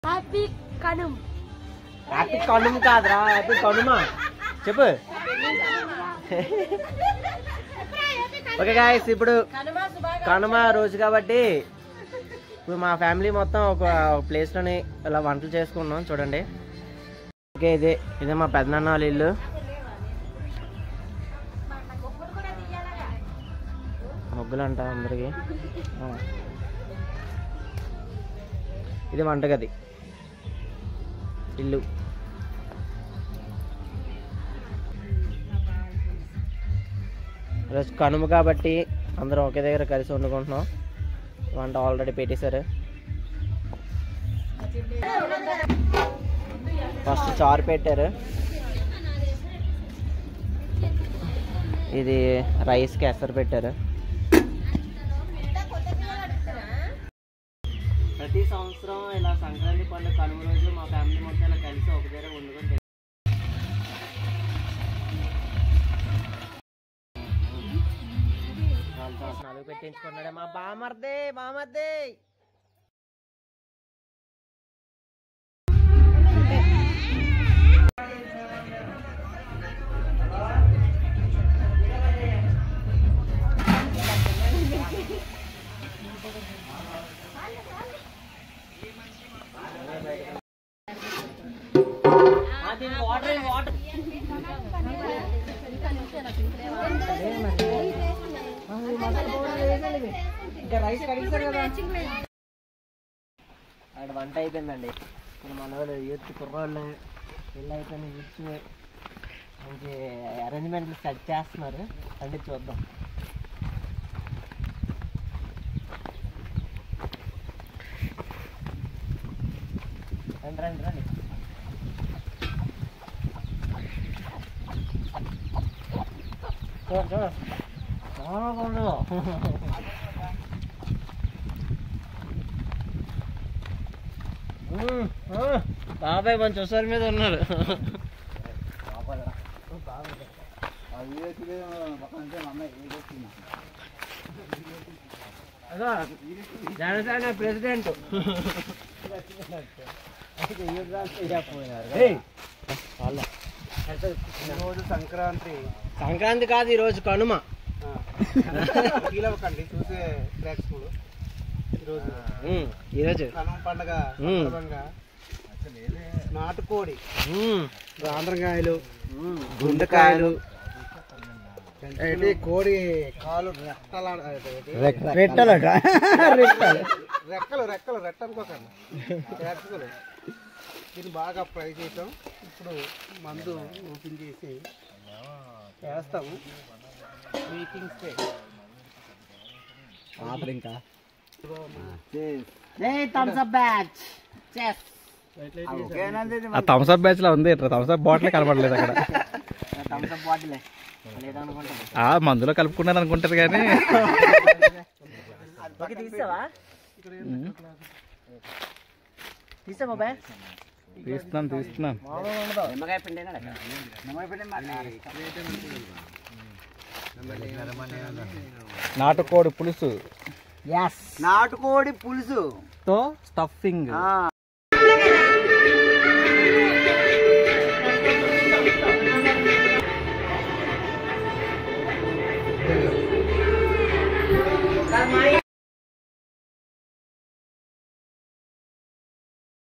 Happy Kanuma. Happy Kanuma కాదురా, happy Kanuma చెప్పు. Okay guys, ఇప్పుడు కనుమ రోజు కాబట్టి ఇప్పుడు మా ఫ్యామిలీ మొత్తం ఒక ప్లేస్లోని ఇలా వంటలు చేసుకున్నాం చూడండి. ఓకే, ఇదే మా పెద్దనాన్న వాళ్ళ ఇల్లు. ముగ్గులు అంట అందరికి. ఇది వంటగది ఇల్లు. ఈరోజు కనుమ కాబట్టి అందరం ఒకే దగ్గర కలిసి వండుకుంటున్నాం. వంట ఆల్రెడీ పెట్టేశారు. ఫస్ట్ చారు పెట్టారు. ఇది రైస్కి ఎసరు పెట్టారు. ప్రతి సంవత్సరం ఇలా సంక్రాంతి పండుగ కనుమ రోజు మా ఫ్యామిలీ మొత్తం ఇలా కలిసి ఒక దగ్గర వండుకొని నలుగు పెట్టించుకున్నాడే మా బామర్దే. ఇంకా రైస్ కడిగిస్తారు కదా. అక్కడ వంట అయిపోయిందండి. ఇప్పుడు మన వాళ్ళు యూత్ కుర్రోళ్ళు పెళ్ళి అయిపోయిన యూత్ మంచి అరేంజ్మెంట్లు సెట్ చేస్తున్నారు. అంటే చూద్దాం. రండి రండి. చూడు బాబాయ్ మంచి ఒకసారి మీద ఉన్నారు. జనసేన ప్రెసిడెంట్ సంక్రాంతి కాదు, ఈరోజు కనుమ. ఈరోజు కనుమ పండుగ నాటుకోడి, ఆంధ్రకాయలు, గుండెకాయలు, కోడి కాలు రెక్కలు రెట్టనుకోకండి, రెక్కలు. దీన్ని బాగా ఫ్రై చేసాం. ఇప్పుడు మందు ఓపెన్ చేసి వేస్తాము. మీటింగ్స్ ఇంకా థమ్స్ అప్ బ్యాచ్ లో ఉంది. థమ్స్ అప్ బాటిల్ కనపడలేదు అక్కడ. మందులో కలుపుకున్నారు అనుకుంటారు కానీ తీస్తున్నాం. నాటుకోడి పులుసు, నాటుకోడి పులుసు తో స్టఫింగ్.